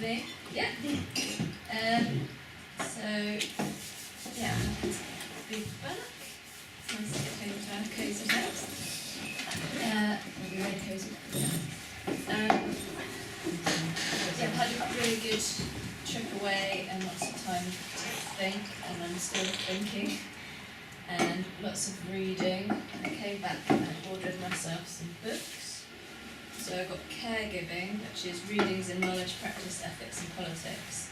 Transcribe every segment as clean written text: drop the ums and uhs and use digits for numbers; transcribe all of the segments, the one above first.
Me? Yeah. So, yeah, be back. Nice to get home to our cosy house. We'll be very cosy. Yeah, I've had a really good trip away and lots of time to think, and I'm still thinking, and lots of reading. And I came back and I ordered myself some books. So I've got Caregiving, which is Readings in Knowledge, Practice, Ethics and Politics,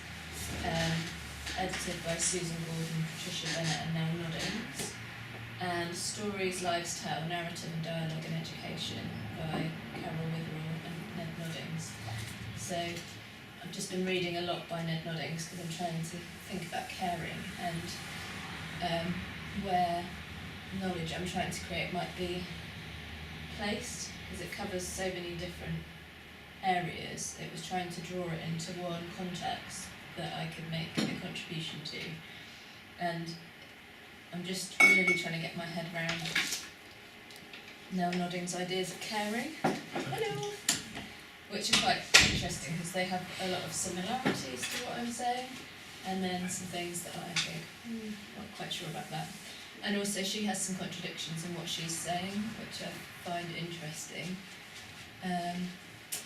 edited by Susan Gordon, Patricia Bennett and Nell Noddings, and Stories Lives Tell, Narrative and Dialogue in Education by Carol Witherall and Ned Noddings. So I've just been reading a lot by Ned Noddings because I'm trying to think about caring and where knowledge I'm trying to create might be placed, because it covers so many different areas. It was trying to draw it into one context that I could make a contribution to, and I'm just really trying to get my head around Nell Nodding's ideas of caring. Hello! Which are quite interesting because they have a lot of similarities to what I'm saying, and then some things that I think, not quite sure about that. And also she has some contradictions in what she's saying, which I find interesting. And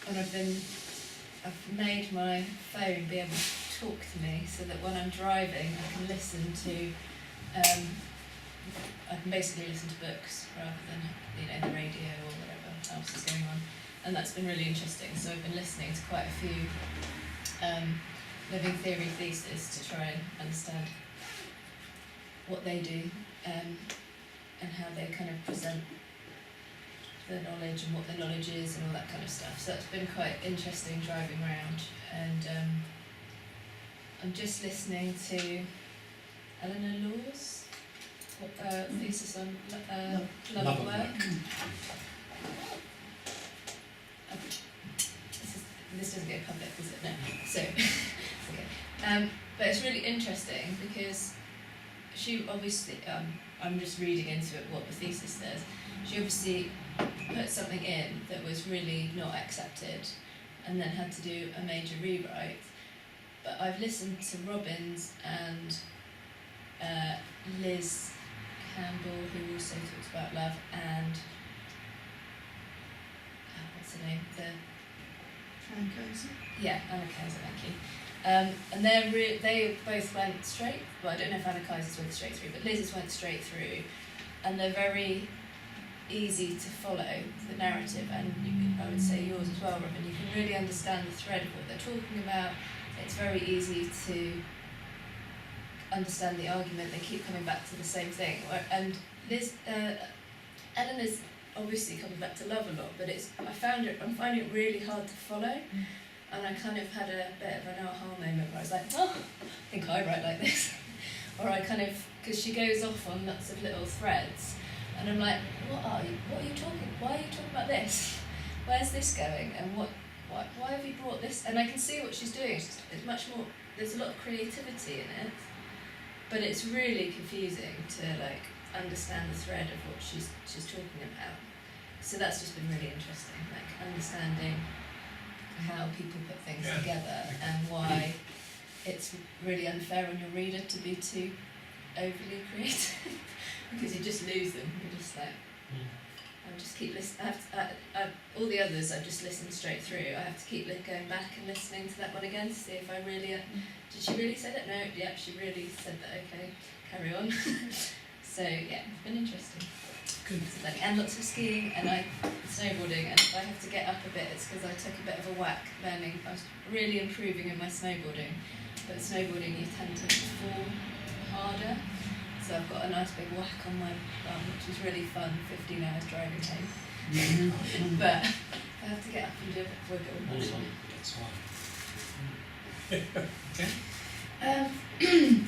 I've made my phone be able to talk to me so that when I'm driving I can listen to, I can basically listen to books rather than, the radio or whatever else is going on. And that's been really interesting. So I've been listening to quite a few living theory theses to try and understand what they do, and how they kind of present the knowledge and what the knowledge is and all that kind of stuff. So that's been quite interesting driving around. And I'm just listening to Eleanor Law's thesis on love at work. This doesn't go public, does it? No. So, okay. But it's really interesting because she obviously, I'm just reading into it what the thesis says. She obviously put something in that was really not accepted and then had to do a major rewrite. But I've listened to Robyn's and Liz Campbell, who also talks about love, and what's her name? Yeah, Anna Kaiser, thank you. And they both went straight, well I don't know if Anna Kaiser's went straight through, but Liz's went straight through, and they're very easy to follow, the narrative, and I would say yours as well, Robyn. You can really understand the thread of what they're talking about. It's very easy to understand the argument. They keep coming back to the same thing. And Liz, Eleanor's obviously coming back to love a lot, but I'm finding it really hard to follow. And I kind of had a bit of an aha moment where I was like, oh, I think I write like this. Or I kind of, because she goes off on lots of little threads, and I'm like, why are you talking about this? Where's this going? And why have you brought this? And I can see what she's doing. It's much more, there's a lot of creativity in it, but it's really confusing to understand the thread of what she's talking about. So that's just been really interesting, understanding how people put things together and why it's really unfair on your reader to be too overly creative because you just lose them. You're just like, I'll just keep listening. All the others I've just listened straight through. I have to keep going back and listening to that one again to see if I really, did she really say that? No, yeah, she really said that, okay, carry on. So yeah, it's been interesting. Good. And lots of skiing and snowboarding, and if I have to get up a bit, it's because I took a bit of a whack learning. I was really improving in my snowboarding, but snowboarding you tend to fall harder, so I've got a nice big whack on my bum, which was really fun, 15 hours driving home. But I have to get up and do a bit of wiggle. That's fine. Okay.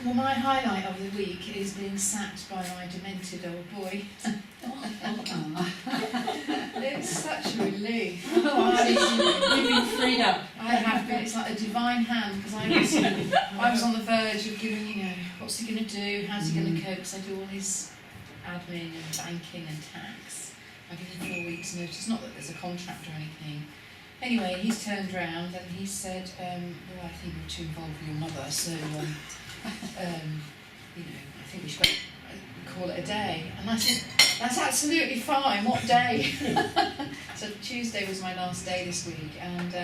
Well, my highlight of the week is being sat by my demented old boy. It's such a relief. You've been freed up. I have been. It's like a divine hand, because I was on the verge of giving, what's he going to do? How's he going to cope? Because I do all his admin and banking and tax. I give him 4 weeks' notice. Not that there's a contract or anything, Anyway, he's turned round and he said, well, I think you're too involved with your mother, so, you know, I think we should call it a day. And I said, that's absolutely fine, what day? So Tuesday was my last day this week, and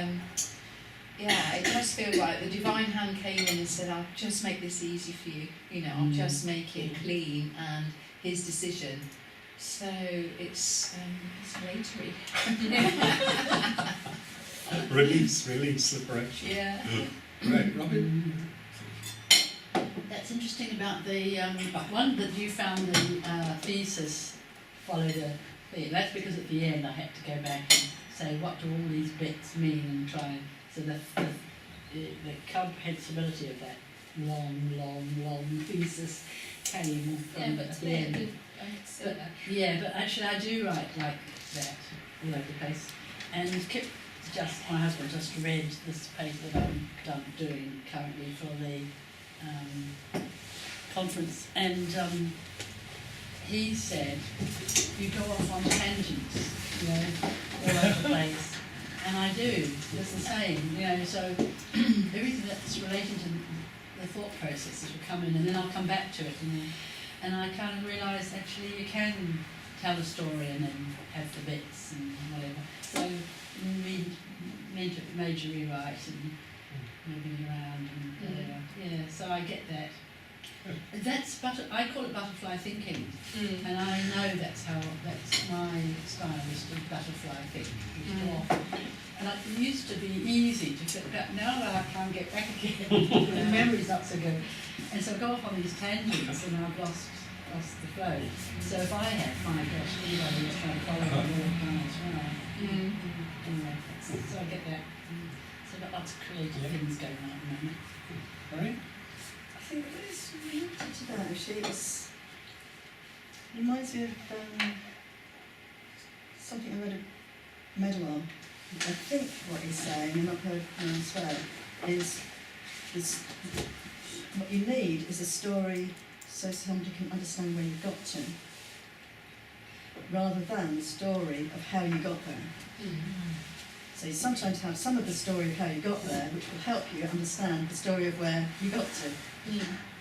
yeah, it does feel like the divine hand came in and said, I'll just make this easy for you, you know, I'll just make it clean, and his decision. So it's latery. Release, liberation. Yeah. Right, Robyn? That's interesting about the one that you found the thesis followed a thing. That's because at the end I had to go back and say what do all these bits mean and try and so the comprehensibility of that long thesis came from but at the end. I can see But, that. yeah, but actually I do write like that all over the place. And Kip, my husband, just read this paper that I'm doing currently for the conference, and he said you go off on tangents, you know, all over the place, and I do. It's the same, you know. So everything that's relating to the thought processes will come in, and then I'll come back to it, and I kind of realise actually you can tell a story and then have the bits and whatever. So major rewrite and moving around and whatever. Yeah, so I get that. I call it butterfly thinking, and I know that's my style is to butterfly think. Go off. And it used to be easy to fit back. Now that I can't get back again, the memory's not so good, and so I go off on these tangents, and I've lost the flow. So if I had, my gosh, anybody was trying to follow me all the time as well. Anyway, so I get that. So I've got lots of creative things going on at the moment. Right? I think it's related to that actually. It reminds me of something I read a medal on. I think what he's saying, and I've heard him swear, is what you need is a story so somebody can understand where you got to, rather than the story of how you got there. So you sometimes have some of the story of how you got there, which will help you understand the story of where you got to,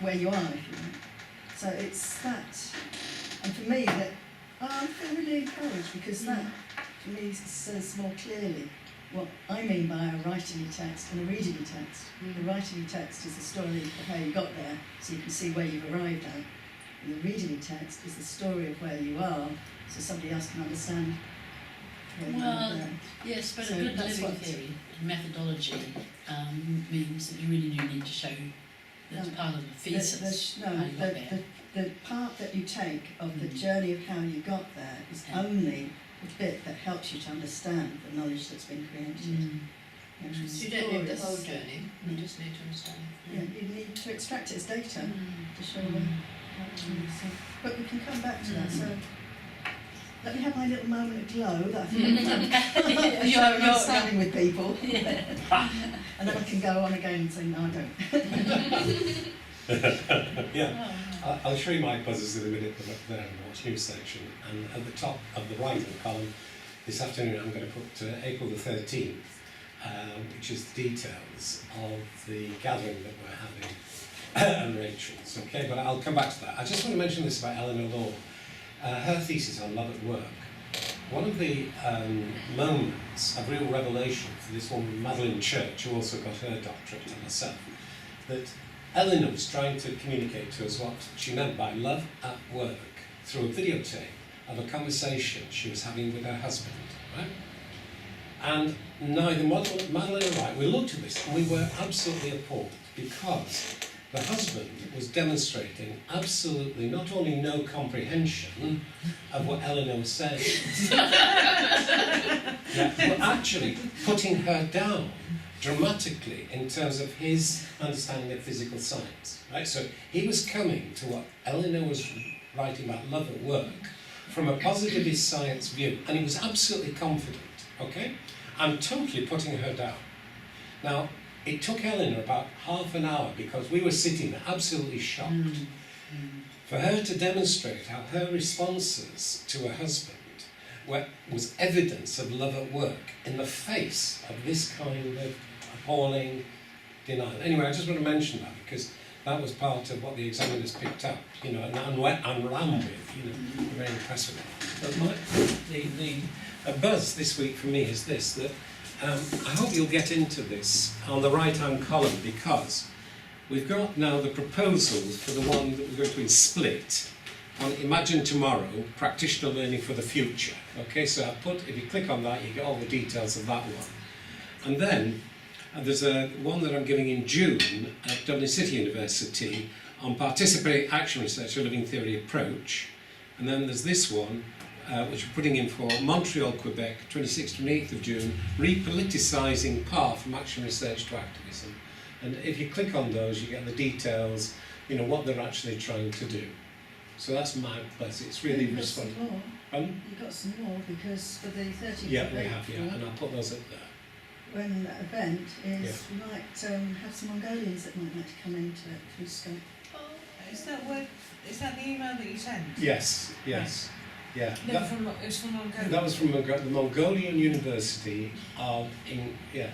where you are, if you like. So it's that, and for me, that I feel really encouraged, because that, for me, says more clearly what I mean by a writerly text and a readingly text. The writerly text is the story of how you got there, so you can see where you've arrived at. And the readingly text is the story of where you are, so somebody else can understand where you are there. Yes, but So a good that's living what- theory, methodology, means that you really do need to show that's No, part of the thesis. No, how you got there. the part that you take of the journey of how you got there is only the bit that helps you to understand the knowledge that's been created. Actually, So you don't need the whole stories- journey, you just need to understand. Yeah, you need to extract it as data to show them how it is. So, but we can come back to that. So let me have my little moment of glow that I think I'm sharing understanding with people. And then I can go on again and say, no, I don't. Yeah. I'll show you my buzzers in a minute there in the Watch News section, and at the top of the right-hand column this afternoon I'm going to put April the 13th, which is the details of the gathering that we're having and Rachel's, okay, but I'll come back to that. I just want to mention this about Eleanor Law. Her thesis on love at work. One of the moments of real revelation for this woman, Madeline Church, who also got her doctorate and herself, that Eleanor was trying to communicate to us what she meant by love at work through a videotape of a conversation she was having with her husband, right? And neither Madeline or I, we looked at this and we were absolutely appalled, because the husband was demonstrating absolutely not only no comprehension of what Eleanor was saying, but actually putting her down dramatically in terms of his understanding of physical science. Right? So he was coming to what Eleanor was writing about love at work from a positivist science view, and he was absolutely confident. Okay? I'm totally putting her down. Now, it took Eleanor about half an hour, because we were sitting there absolutely shocked, for her to demonstrate how her responses to her husband was evidence of love at work in the face of this kind of appalling denial. Anyway, I just want to mention that because that was part of what the examiners picked up, you know, and ran with, you know, very impressed with it. But the buzz this week for me is this, that I hope you'll get into this on the right-hand column, because we've got now the proposals for the one that we're going to split on Imagine Tomorrow, Practitioner Learning for the Future. Okay, so if you click on that, you get all the details of that one. And then there's one that I'm giving in June at Dublin City University on Participatory Action Research, a Living Theory Approach. And then there's this one, which we're putting in for Montreal, Quebec, 26th to 28th of June, Repoliticising Path from Action Research to Activism. And if you click on those, you get the details, you know, what they're actually trying to do. So that's my place. It's really You've got responsive. some more. You've got some more, because for the 13th Yeah, of we have, April, yeah, and I'll put those up there. when that event is, we might have some Mongolians that might like to come into it through Skype. Is that the email that you sent? Yes, yes, yeah. No, it was from Mongolia. That was from the Mongolian University yeah.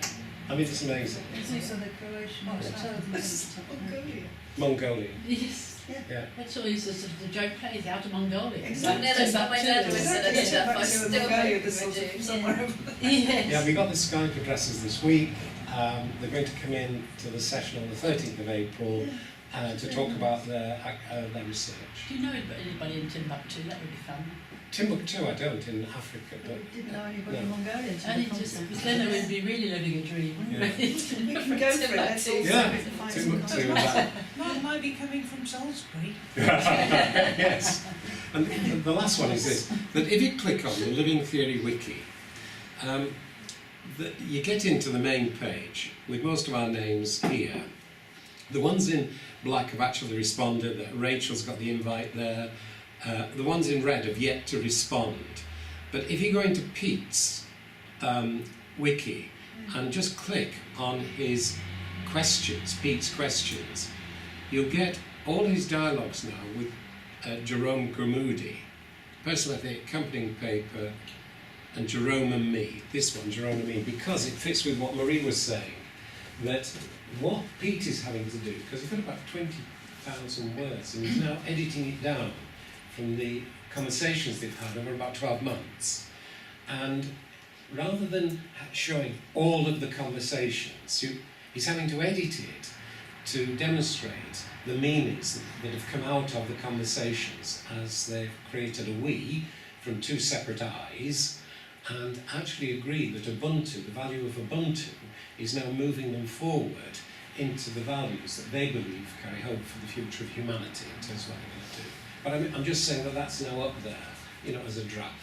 I mean, it's amazing. It's also the Croatian. What's that? Mongolian. Yes. Yeah. That's always the joke plays out of Mongolia. Exactly. Yeah, that's what my dad always said. Yeah, Stuff I back to still Mongolia, hope this we sort of do. somewhere over there. Yes. Yeah, we got the Skype addresses this week. They're going to come in to the session on the 13th of April to talk about their research. Do you know anybody in Timbuktu? That would be fun. Timbuktu, I don't, in Africa, but We didn't know anybody No. Mongolian to And the it just, conference. because then they would be really living a dream, wouldn't Yeah. they? We can go for it. Let's all Yeah. find some Timbuktu. contact. Mark might be coming from Salisbury. Yes. And the last one is this, that if you click on the Living Theory Wiki, you get into the main page with most of our names here. The ones in black have actually responded, Rachel's got the invite there. The ones in red have yet to respond. But if you go into Pete's wiki and just click on his questions, Pete's questions, you'll get all his dialogues now with Jerome Gramudi, personal ethic, accompanying paper, and Jerome and me. This one, Jerome and me, because it fits with what Marie was saying, that what Pete is having to do, because he's got about 20,000 words, and he's now editing it down from the conversations they've had over about 12 months. And rather than showing all of the conversations, he's having to edit it to demonstrate the meanings that have come out of the conversations as they've created a we from two separate I's, and actually agree that Ubuntu, the value of Ubuntu, is now moving them forward into the values that they believe carry hope for the future of humanity in terms of what they're going to do. But I'm just saying that that's now up there, you know, as a draft.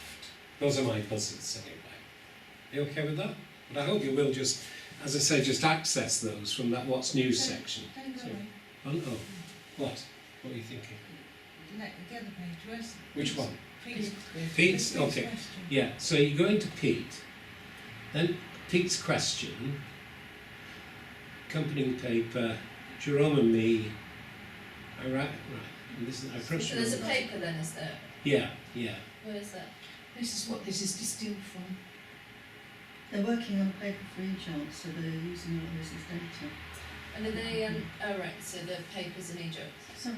Those are my buzzards anyway. Are you okay with that? But I hope you will just, as I say, just access those from that What's News section. So, oh, what? What are you thinking? The other page, where's... Which one? Pete's, okay. Yeah, so you go into Pete, then Pete's question, accompanying paper, Jerome and me. All right. And this is, I approached So there's a paper then, is there? Yeah. Where is that? This is what this is distilled from. They're working on a paper for Egypt, so they're using all this as data. And are they, oh right, so the papers in Egypt. Sorry.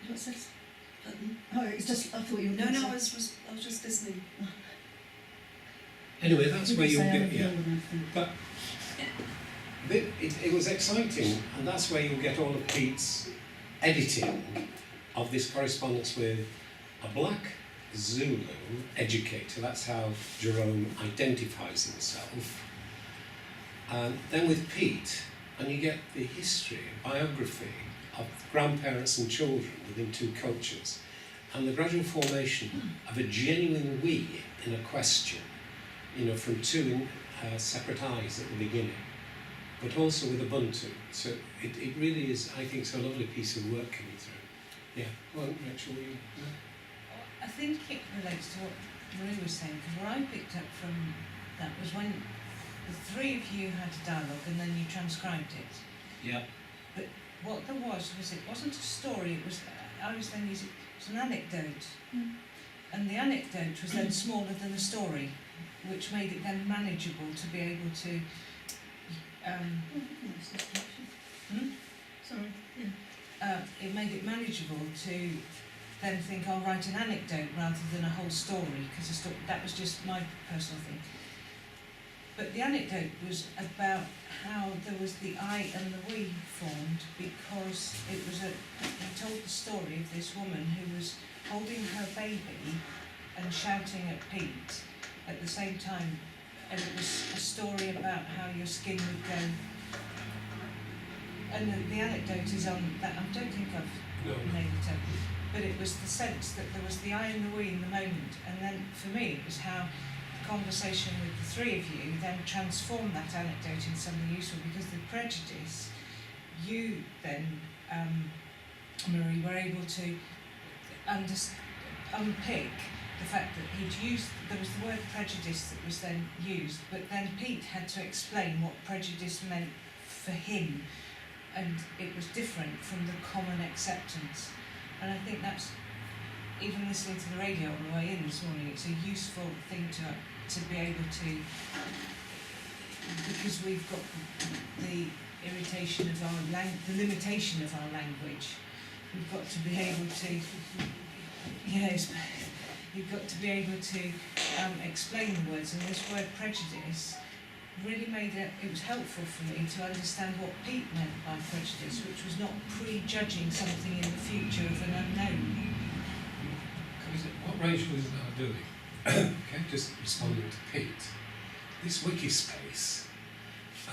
What's this? Oh, it's just, I thought you were No, going to no, I say- was just listening. Anyway, that's You where could you'll say get, other yeah. building, I think. But it was exciting, and that's where you'll get all of Pete's editing of this correspondence with a black Zulu educator. That's how Jerome identifies himself. And then with Pete, and you get the history, biography of grandparents and children within two cultures, and the gradual formation of a genuine we in a question, you know, from two separate I's at the beginning, but also with Ubuntu. So it really is, I think, a lovely piece of work coming through. Yeah, well, Rachel, you... I think it relates to what Marie was saying, because what I picked up from that was when the three of you had a dialogue and then you transcribed it. Yeah. But what there was it wasn't a story, it was, I was then using, it was an anecdote. And the anecdote was then smaller than the story, which made it then manageable to be able to. Sorry. It made it manageable to then think, I'll write an anecdote rather than a whole story, because that was just my personal thing. But the anecdote was about how there was the I and the we formed, because it told the story of this woman who was holding her baby and shouting at Pete at the same time, and it was a story about how your skin would go. And the anecdote is on that. I don't think I've made it up, but it was the sense that there was the I and the we in the moment, and then for me it was how the conversation with the three of you then transformed that anecdote into something useful, because the prejudice, you then, Marie, were able to unpick the fact that there was the word prejudice that was then used, but then Pete had to explain what prejudice meant for him, and it was different from the common acceptance. And I think that's, even listening to the radio on the way in this morning, it's a useful thing to be able to, because we've got the irritation of the limitation of our language, we've got to be able to, yes, you've got to be able to explain the words, and this word prejudice really it was helpful for me to understand what Pete meant by prejudice, which was not prejudging something in the future of an unknown. Because what Rachael is now doing, okay, just responding to Pete, this wiki space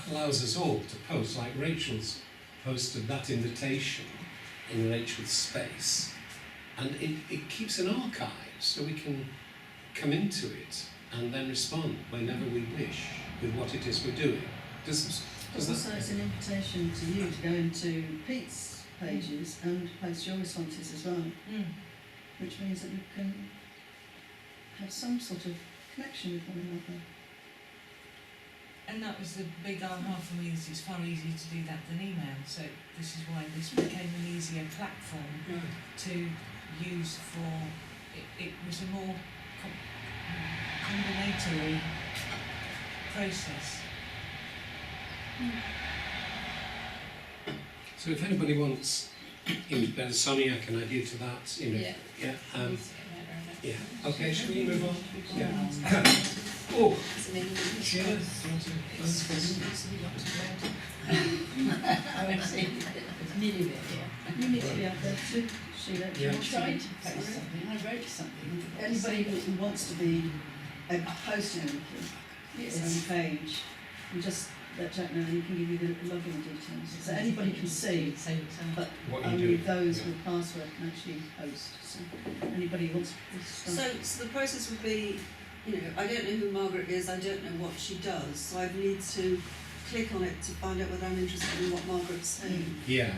allows us all to post, like Rachel's posted that invitation in Rachel's space, and it keeps an archive so we can come into it and then respond whenever we wish with what it is we're doing. Also, it's an invitation to you to go into Pete's pages and post your responses as well, which means that you can have some sort of connection with one another. And that was the big aha for me, is it's far easier to do that than email, so this is why this became an easier platform to use for, it was a more combinatory process. So if anybody wants image better, Sonia, can I do to that? Yeah. Yeah. Okay, shall we move on? Yeah. Oh, Sheila, do you want to? I would say it's nearly there, yeah. You need to be up there too, Sheila. Yeah. I tried to post something, I wrote something. Anybody who wants to be posting anything, it's on page, you just let Jack know and he can give you the login details. So anybody can see, but What you only do. those Yeah. with password can actually post. So anybody who wants to start. So the process would be, I don't know who Margaret is, I don't know what she does, so I need to click on it to find out whether I'm interested in what Margaret's saying. Yeah.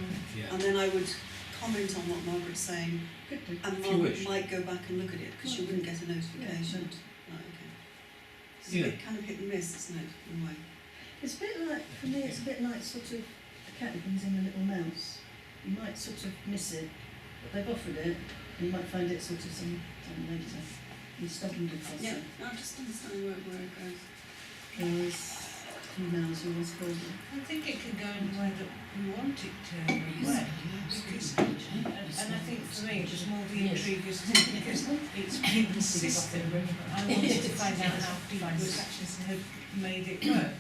And then I would comment on what Margaret's saying, Good do. and If you Margaret wish. might go back and look at it, because she wouldn't get a notification. Right, okay. So Yeah. it's kind of hit and miss, isn't it, in a way? It's a bit like, for me, it's a bit like sort of the cat that brings in the little mouse. You might sort of miss it, but they've offered it, and you might find it sort of some time later. You stop and do this. Yeah, no, I'm just understanding where it goes. Whereas emails are always called. I think it can go anywhere that we want it to, because, and I think for me it was more the intrigue as to, because it's been the system. I wanted to find out how people had made it work,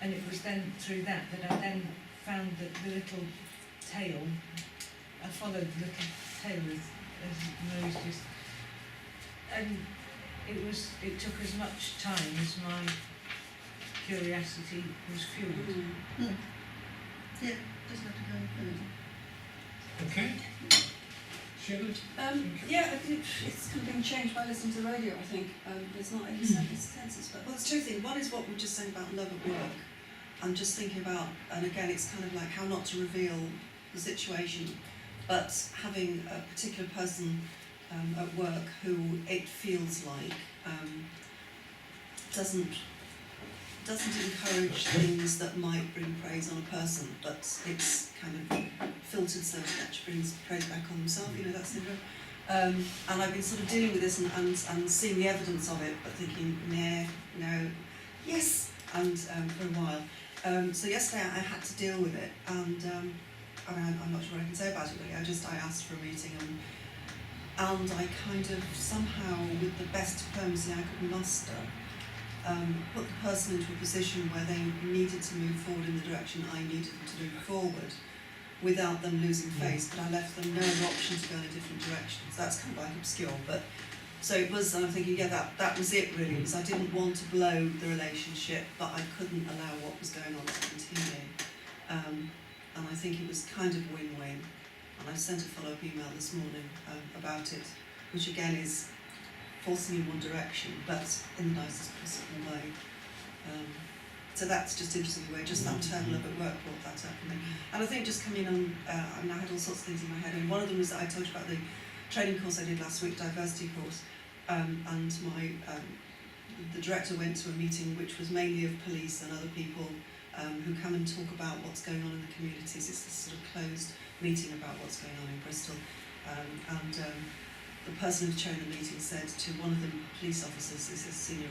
and it was then through that I then found that the little tail, I followed the little tail as Marie's just, and it took as much time as my curiosity was fueled. Yeah, doesn't have to go. Okay. Sheila? Yeah, I think it's kind of been changed by listening to the radio, I think. There's not any senses, but there's two things. One is what we were just saying about love at work. I'm just thinking about, and again, it's kind of like how not to reveal the situation, but having a particular person at work who it feels like doesn't encourage things that might bring praise on a person, but it's kind of filtered so that it actually brings praise back on themselves. That's the And I've been sort of dealing with this and seeing the evidence of it, but thinking, nah, no, yes, and for a while. So yesterday I had to deal with it, and I mean, I'm not sure what I can say about it really. I asked for a meeting, and I kind of somehow, with the best diplomacy I could muster, put the person into a position where they needed to move forward in the direction I needed them to move forward, without them losing face, but I left them no other option to go in a different direction. So that's kind of like obscure, but so it was, and I'm thinking, yeah, that was it really, because I didn't want to blow the relationship, but I couldn't allow what was going on to continue. And I think it was kind of win-win. And I sent a follow-up email this morning about it, which again is forcing in one direction, but in the nicest possible way. So that's just interesting the way just that term love at work brought that up for me. And I think just coming on, I mean, I had all sorts of things in my head, and one of them was that I told you about the training course I did last week, diversity course, and the director went to a meeting which was mainly of police and other people who come and talk about what's going on in the communities. It's this sort of closed meeting about what's going on in Bristol, and the person who was chairing the meeting said to one of the police officers, this is senior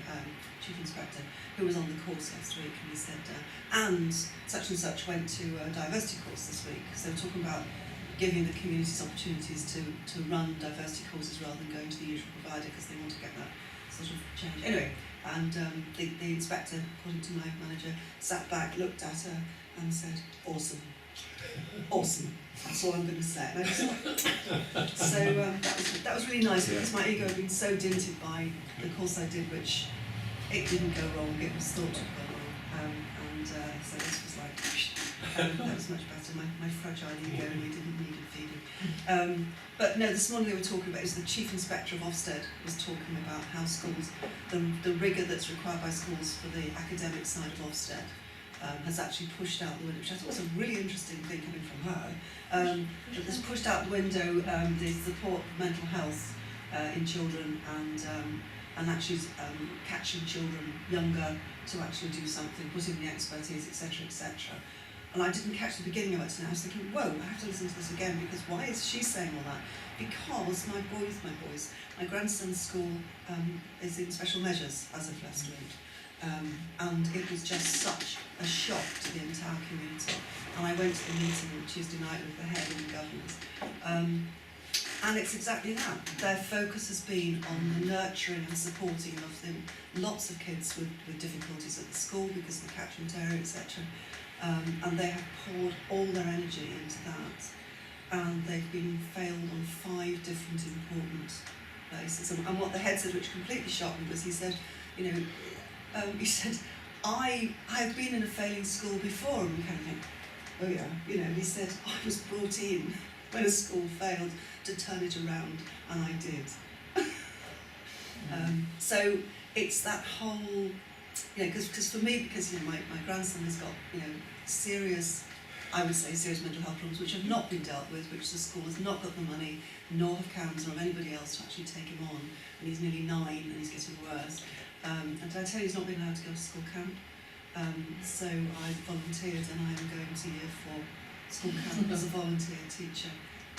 chief inspector, who was on the course last week, and he said, and such went to a diversity course this week, because they were talking about giving the communities opportunities to run diversity courses rather than going to the usual provider, because they want to get that sort of change. Anyway, and the inspector, according to my manager, sat back, looked at her and said, awesome. Awesome. That's all I'm going to say. And I just, so that was really nice, because my ego had been so dinted by the course I did, which it didn't go wrong, it was thought to go wrong. So this was like, that was much better. My fragile ego really didn't need a feeding. But no, this morning they were talking about, it was the Chief Inspector of Ofsted was talking about how schools, the rigour that's required by schools for the academic side of Ofsted has actually pushed out the window, which I thought was a really interesting thing coming from her. That has pushed out the window the support for mental health in children and actually catching children younger to actually do something, putting the expertise, etc., etc. And I didn't catch the beginning of it today. I was thinking, whoa, I have to listen to this again, because why is she saying all that? Because my grandson's school is in special measures as of last week. And it was just such a shock to the entire community. And I went to the meeting on Tuesday night with the head and the governors. And it's exactly that. Their focus has been on the nurturing and supporting of them. Lots of kids with difficulties at the school because of the catchment area, etc. And they have poured all their energy into that. And they've been failed on 5 different important places. And what the head said, which completely shocked me, was he said, he said, I've been in a failing school before, and we kind of think, oh yeah, he said, I was brought in when a school failed to turn it around, and I did. So it's that whole, because for me, because my grandson has got, serious mental health problems which have not been dealt with, which the school has not got the money, nor have Cairns or anybody else to actually take him on, and he's nearly 9 and he's getting worse. And did I tell you he's not been allowed to go to school camp? So I volunteered, and I am going to Year 4 school camp as a volunteer teacher,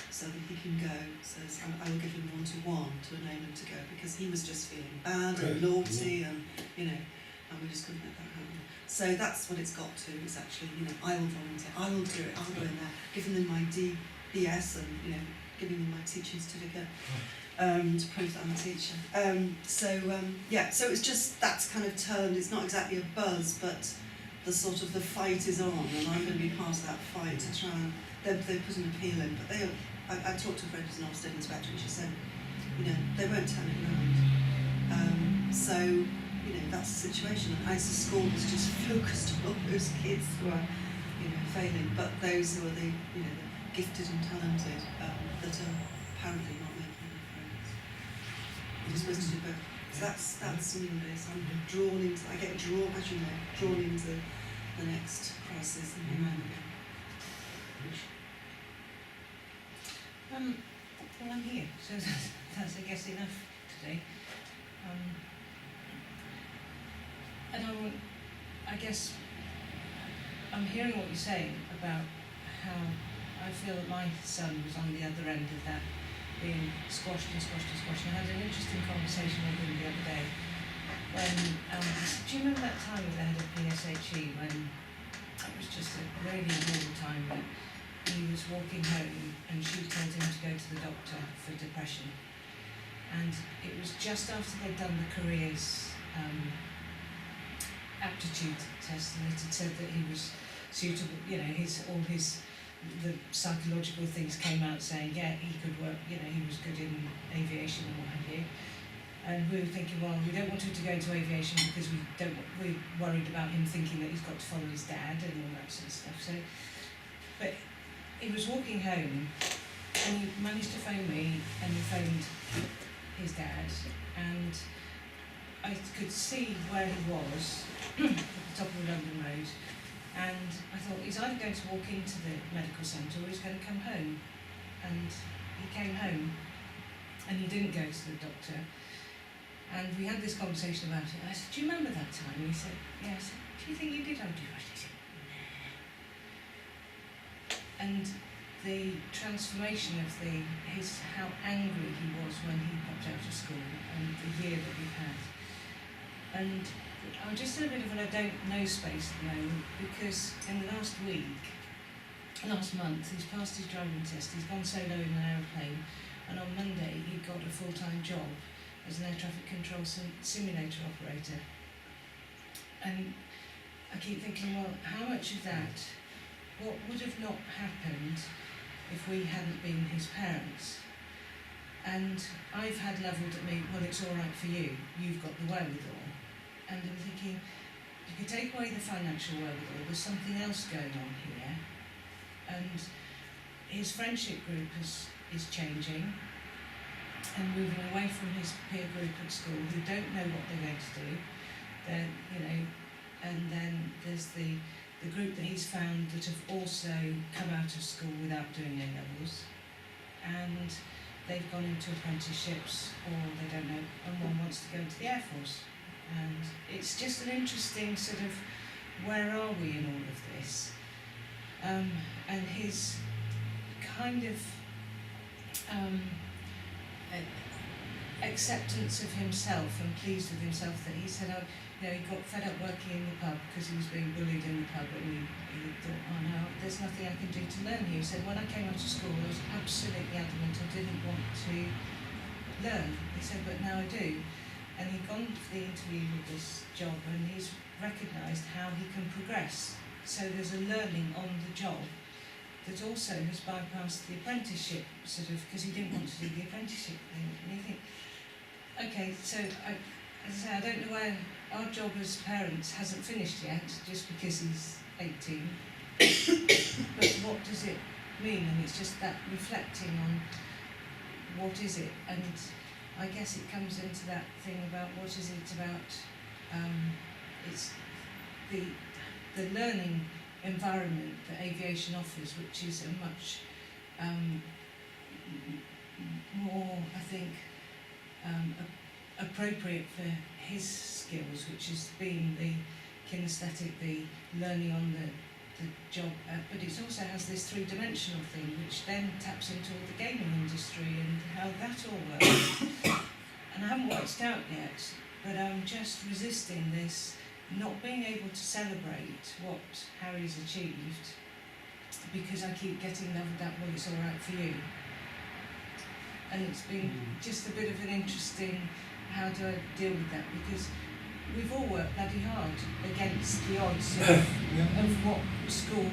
so that he can go. So I will give him one-to-one to enable him to go, because he was just feeling bad and naughty, and and we just couldn't let that happen. So that's what it's got to. It's actually, I will volunteer, I will do it, I'll go in there, giving them my DBS and giving them my teaching certificate. To prove that I'm a teacher. So it's just, that's kind of turned, it's not exactly a buzz, but the sort of the fight is on, and I'm going to be part of that fight to try and, they put an appeal in, but I talked to a friend who's an Ofsted inspector, and she said, they won't turn it around. So, that's the situation, and as the school is just focused on all those kids who are, failing, but those who are the gifted and talented, that are apparently not making enough progress. You're supposed to do both. So that's me with this. I'm drawn into, I get drawn, as you know, drawn into the next crisis and around again. Well, I'm here, so that's I guess enough today. And I guess I'm hearing what you're saying about how I feel that my son was on the other end of that being squashed and squashed and squashed. And I had an interesting conversation with him the other day when I said, do you remember that time that they had a PSHE when it was just a really normal time that he was walking home and she told him to go to the doctor for depression? And it was just after they'd done the careers aptitude test, and it had said that he was suitable, you know, the psychological things came out saying, yeah, he could work, you know, he was good in aviation and what have you. And we were thinking, well, we don't want him to go into aviation because we're worried about him thinking that he's got to follow his dad and all that sort of stuff. So, but he was walking home and he managed to phone me, and he phoned his dad, and I could see where he was at the top of the London Road, and I thought he's either going to walk into the medical centre or he's going to come home. And he came home and he didn't go to the doctor, and we had this conversation about it. I said, do you remember that time? And he said, yeah. I said, do you think you did? Oh, do you? He said, nah. And the transformation of how angry he was when he popped out of school, and the year that we've had. And I'm just in a bit of an I don't know space at the moment, because in the last month, he's passed his driving test, he's gone solo in an aeroplane, and on Monday he got a full-time job as an air traffic control simulator operator. And I keep thinking, well, how much of that, what would have not happened if we hadn't been his parents? And I've had levelled at me, well, it's all right for you, you've got the wherewithal. And I'm thinking, you could take away the financial wherewithal, there's something else going on here. And his friendship group is changing and moving away from his peer group at school who don't know what they're going to do. They're, you know, and then there's the group that he's found that have also come out of school without doing A-levels, and they've gone into apprenticeships, or they don't know, and one wants to go into the Air Force. And it's just an interesting sort of, where are we in all of this? And his kind of acceptance of himself and pleased with himself, that he said, oh, you know, he got fed up working in the pub because he was being bullied in the pub, and he thought, oh no, there's nothing I can do to learn here. He said, when I came out of school, I was absolutely adamant I didn't want to learn. He said, but now I do. And he'd gone for the interview with this job, and he's recognised how he can progress. So there's a learning on the job that also has bypassed the apprenticeship, sort of, because he didn't want to do the apprenticeship thing. And you think, okay, so as I say, I don't know where our job as parents hasn't finished yet, just because he's 18. But what does it mean? And it's just that reflecting on what is it, and I guess it comes into that thing about what is it about. It's the learning environment that aviation offers, which is a much more, I think, appropriate for his skills, which is being the kinesthetic, the learning on the job, but it also has this three-dimensional thing, which then taps into all the gaming industry and how that all works. And I haven't worked out yet, but I'm just resisting this, not being able to celebrate what Harry's achieved, because I keep getting leveled up, well, it's all right for you. And it's been just a bit of an interesting, how do I deal with that? Because we've all worked bloody hard against the odds of what school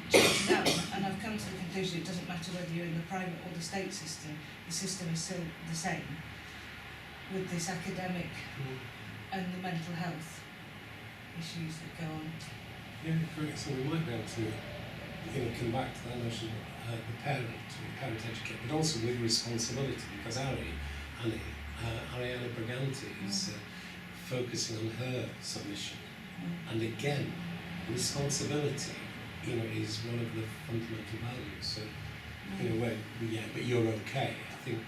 chooses out. And I've come to the conclusion it doesn't matter whether you're in the private or the state system, the system is still the same, with this academic and the mental health issues that go on. Yeah, correct. So we might be able to, come back to that notion of the parent educate, but also with responsibility, because Ariana Briganti is focusing on her submission, and again, responsibility, is one of the fundamental values. So, but you're okay. I think,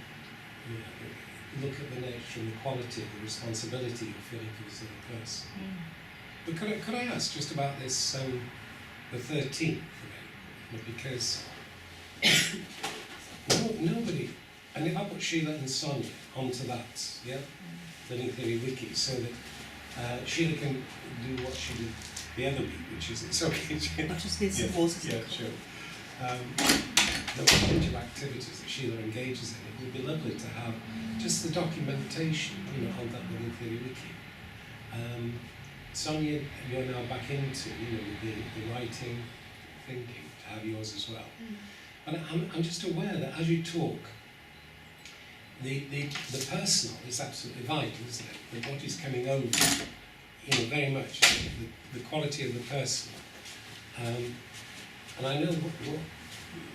look at the nature and the quality of the responsibility you're feeling for this other person. But could I ask just about this, the 13th of April, because nobody And if I put Shelagh and Sonia onto that, yeah, Living Theory Wiki, so that Shelagh can do what she did the other week, which is, it's okay, I just need some water. yeah, sure. The range of activities that Shelagh engages in, it would be lovely to have just the documentation, you know, on that Living Theory Wiki. Sonia, you're now back into, you know, the writing, thinking, to have yours as well. And I'm just aware that as you talk, the personal is absolutely vital, isn't it? The body's coming over, you know, very much, the quality of the personal. And I know what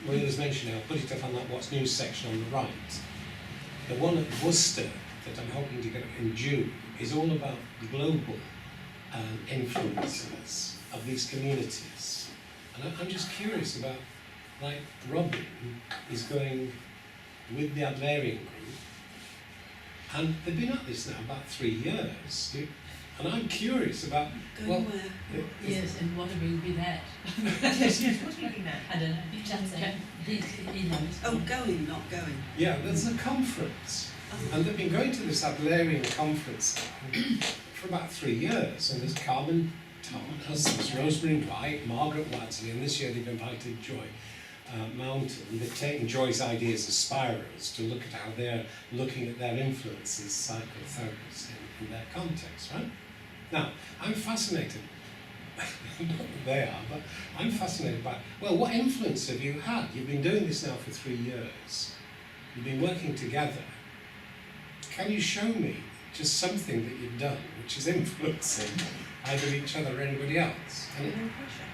Maria's mentioned, I'll put it up on that What's News section on the right. The one at Worcester that I'm hoping to get up in June is all about global influences of these communities. And I'm just curious about, like, Robyn is going with the Adlerian group, and they've been at this now about 3 years. And I'm curious about, Going where? Yes, and what will be that? Yes, what do you mean that? I don't know. Chatting. He knows. Oh, going, not going. yeah, there's a conference, and they've been going to this Adlerian conference for about 3 years, and there's Carmen Thomas, there's Rosemary White, Margaret Wadsley, and this year they've invited Joy Mountain. They've taken Joy's ideas as spirals to look at how they're looking at their influence as psychotherapists in their context, right? Now, I'm fascinated, not that they are, but I'm fascinated by, well, what influence have you had? You've been doing this now for 3 years. You've been working together. Can you show me just something that you've done which is influencing either each other or anybody else? And No pressure.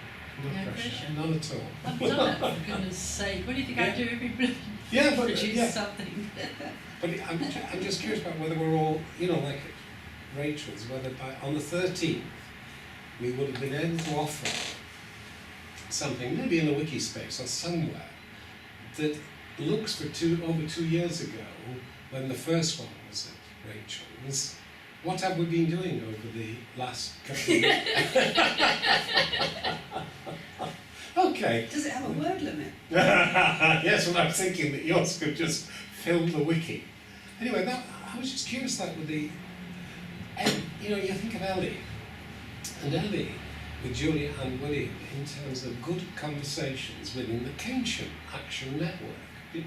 No pressure. None at all. I've done it, for goodness sake. What do you think I do every bloody Yeah, but produce something? But I'm just curious about whether we're all, you know, like Rachel's, whether on the 13th we would have been able to offer something, maybe in the wiki space or somewhere, that looks for over 2 years ago, when the first one was at Rachel's. What have we been doing over the last couple of years? Okay. Does it have a word limit? Yes, well, I'm thinking that yours could just fill the wiki. Anyway, I was just curious, like, with the, you know, you think of Ellie, and Ellie with Julia and William in terms of good conversations within the Kinship Action Network,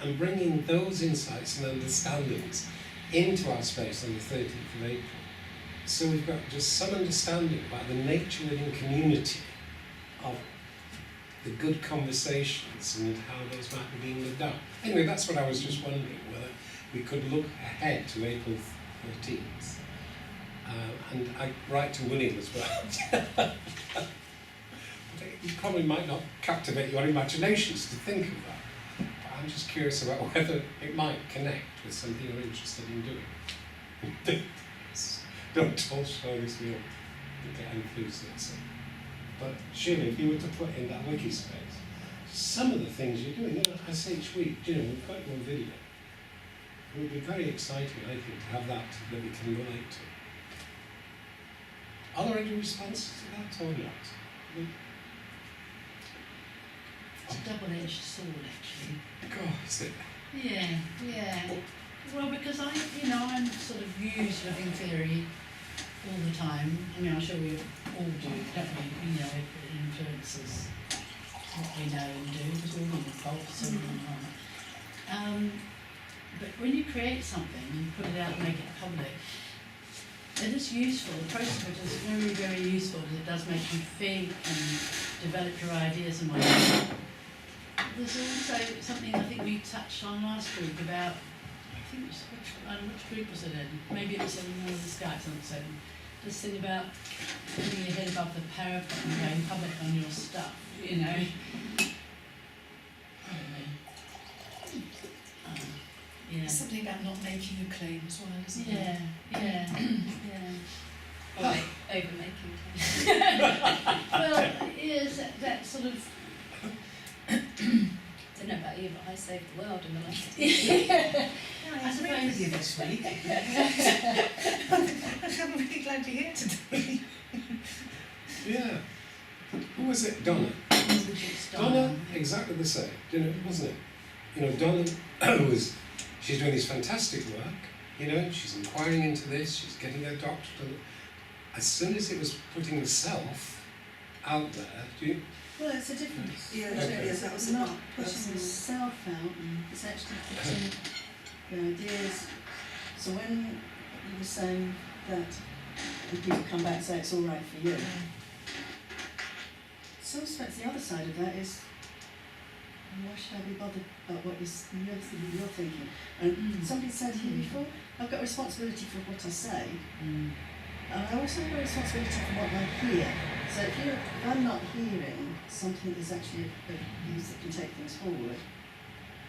and bringing those insights and understandings into our space on the 13th of April. So we've got just some understanding about the nature within community of the good conversations and how those might be being lived out. Anyway, that's what I was just wondering, whether we could look ahead to April 13th. And I write to William as well. It probably might not captivate your imaginations to think of that, but I'm just curious about whether it might connect with something you're interested in doing. Don't all show this real enthusiasm. But Shelagh, if you were to put in that wiki space, some of the things you're doing, you know, I say each week, you know, we've got you on video. It would be very exciting, I think, to have that we can relate to. Are there any responses to that or not? It's a double-edged sword, actually. God, is it? Yeah. Well, because I'm sort of use living theory all the time. I mean, I'm sure we all do, don't we? You know, it influences what we know and do, because we're all in the cults and on. But when you create something and put it out and make it public, it is useful. The process of it is very, very useful, because it does make you think and develop your ideas and whatnot. There's also something I think we touched on last week about, I think it was, which group was it in? Maybe it was in one of the Scouts on its own. This thing about putting your head above the parapet and going public on your stuff, you know. I don't know. Yeah. There's something about not making a claim as well, isn't there? Yeah. Or over making. Well, yes, that sort of. I don't know about you, but I saved the world in the last year. I agree with you this week. I'm really glad you're here today. Yeah. Who was it? Donna. Donna, exactly the same, you know, wasn't it? Donna she's doing this fantastic work, she's inquiring into this, she's getting her doctorate. As soon as it was putting herself out there, Well, it's a difference. Yeah, Okay. yes, that was It's not about putting personal. yourself out, it's actually putting the ideas. So when you were saying that when people come back and say it's all right for you, so I suppose the other side of that is, why should I be bothered about what you're thinking? And somebody said here before, I've got responsibility for what I say, and I also have a responsibility for what I hear. So if I'm not hearing something that's actually of use that can take things forward,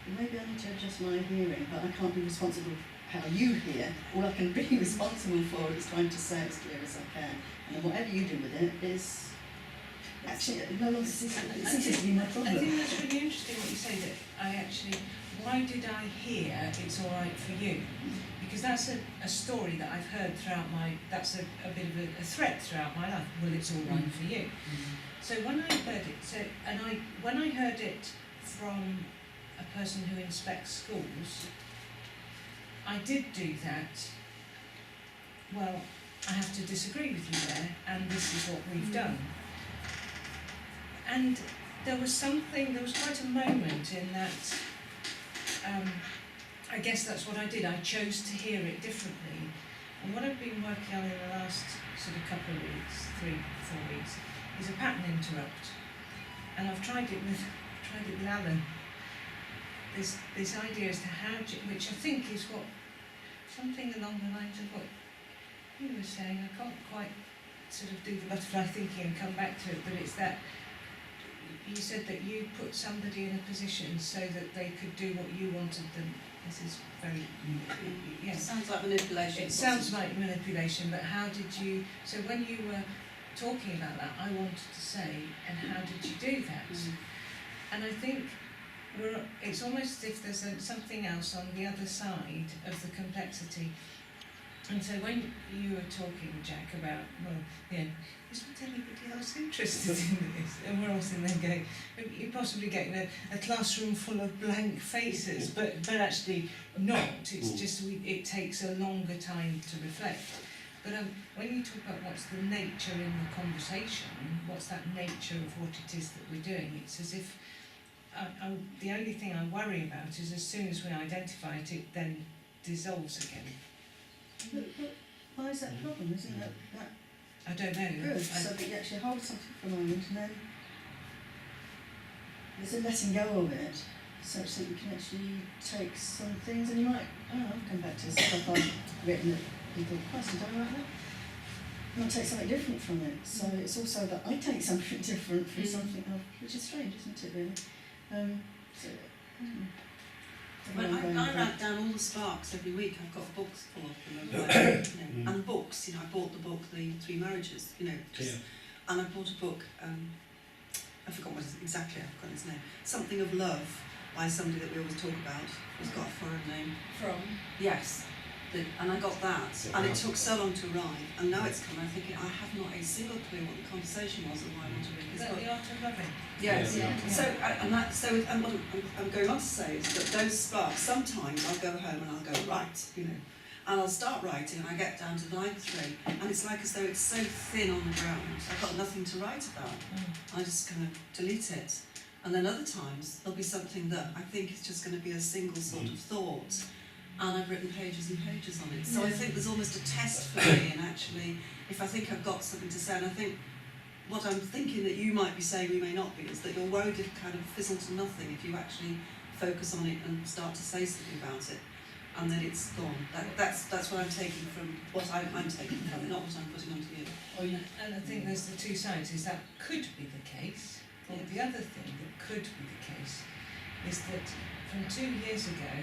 then maybe I need to adjust my hearing, but I can't be responsible for how you hear. All I can be responsible for is trying to say as clear as I can. And then whatever you do with it is actually no longer ceases to be my I problem. think that's really interesting what you say, that why did I hear it's all right for you? Because that's a story that I've heard throughout that's a bit of a thread throughout my life. Well, it's all right for you. So when I heard it, when I heard it from a person who inspects schools, I did do that. Well, I have to disagree with you there, and this is what we've done. And there was quite a moment in that, I guess that's what I did. I chose to hear it differently. And what I've been working on in the last sort of couple of weeks, 3-4 weeks, is a pattern interrupt. And I've tried it with Alan. This idea as to which I think is something along the lines of what you were saying. I can't quite sort of do the butterfly thinking and come back to it, but it's that you said that you put somebody in a position so that they could do what you wanted them. This is very, It sounds like manipulation. It sounds like manipulation, but how did you, so when you were talking about that, I wanted to say, and how did you do that? And I think it's almost as if there's something else on the other side of the complexity. And so when you were talking, Jack, about, is not anybody else interested in this? And we're all sitting there going, you're possibly getting a classroom full of blank faces, but actually not. It's just, it takes a longer time to reflect. But when you talk about what's the nature in the conversation, what's that nature of what it is that we're doing, it's as if the only thing I worry about is as soon as we identify it, it then dissolves again. But why is that a problem? Isn't that I don't know. good? So that you actually hold something for a moment and then there's a letting go of it, such that you can actually take some things, and you might, I'll come back to stuff I've written that people, Christ, did I write that? And I'll take something different from it. So it's also that I take something different from something else, which is strange, isn't it, really? Well, I write down all the sparks every week. I've got books full of them. And books, I bought the book, The Three Marriages, and I bought a book, I forgot what exactly, I've forgotten his name, Something of Love, by somebody that we always talk about, who's got a foreign name. From? Yes. And I got that, and it took so long to arrive, and now it's come, I'm thinking, I have not a single clue what the conversation was and why I want to read Is this that book. the art of loving? Yes. Yeah. And what I'm going on to say is that those sparks, sometimes I'll go home and I'll go, right, and I'll start writing and I get down to line 3, and it's like as though it's so thin on the ground, I've got nothing to write about. I just kind of delete it. And then other times, there'll be something that I think is just going to be a single sort of thought, and I've written pages and pages on it. So I think there's almost a test for me, and actually, if I think I've got something to say, and I think what I'm thinking that you might be saying, we may not be, is that you're worried it kind of fizzle to nothing if you actually focus on it and start to say something about it, and then it's gone. That's what I'm taking from what I'm taking from it, not what I'm putting onto you. And I think there's the two sides, is that could be the case, or the other thing that could be the case is that from 2 years ago,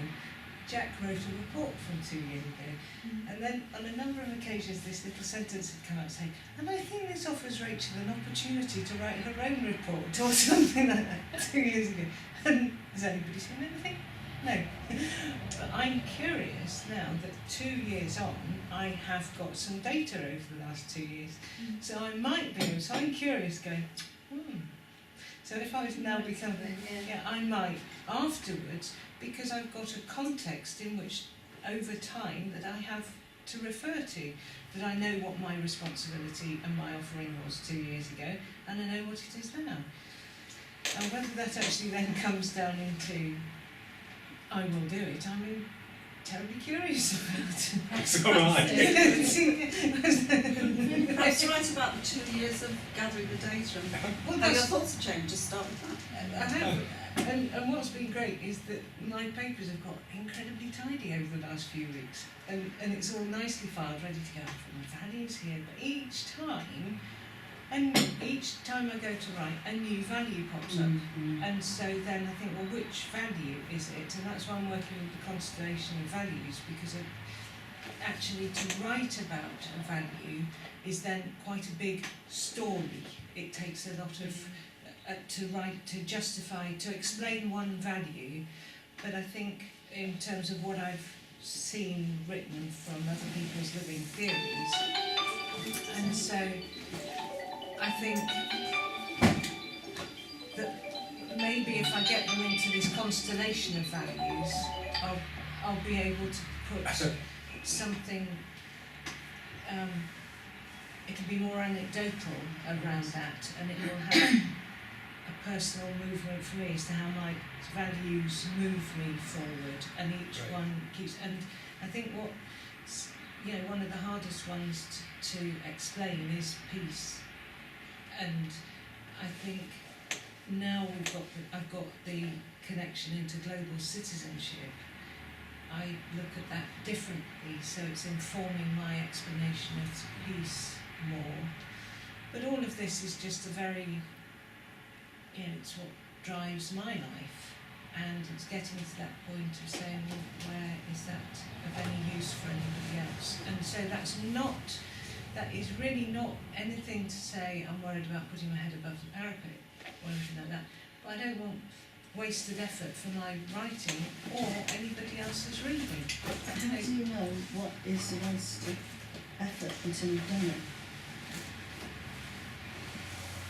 Jack wrote a report from 2 years ago, and then on a number of occasions this little sentence had come out saying, and I think this offers Rachel an opportunity to write her own report, or something like that, 2 years ago. And has anybody seen anything? No. But I'm curious now that 2 years on, I have got some data over the last 2 years. So I might be, so I'm curious going, So So if I was now becoming, I might afterwards, because I've got a context in which over time that I have to refer to, that I know what my responsibility and my offering was 2 years ago, and I know what it is now. And whether that actually then comes down into I will do it, I'm terribly curious about. That's all right. Perhaps write about the 2 years of gathering the data and how your thoughts have changed. Just start with that. I have. And what's been great is that my papers have got incredibly tidy over the last few weeks. And it's all nicely filed, ready to go. I've got my values here. But each time I go to write, a new value pops up. And so then I think, well, which value is it? And that's why I'm working with the constellation of values, because actually to write about a value is then quite a big story. It takes a lot of to write, to justify, to explain one value. But I think in terms of what I've seen written from other people's living theories, and so I think that maybe if I get them into this constellation of values, I'll be able to put something. It'll be more anecdotal around that, and it will have a personal movement for me as to how my values move me forward, and each one keeps. And I think one of the hardest ones to explain is peace. And I think now I've got the connection into global citizenship. I look at that differently, so it's informing my explanation of peace more. But all of this is just it's what drives my life, and it's getting to that point of saying, well, where is that of any use for anybody else? And so that is really not anything to say I'm worried about putting my head above the parapet or anything like that. But I don't want wasted effort for my writing or anybody else's reading. How do you know what is a waste of effort until you've done it?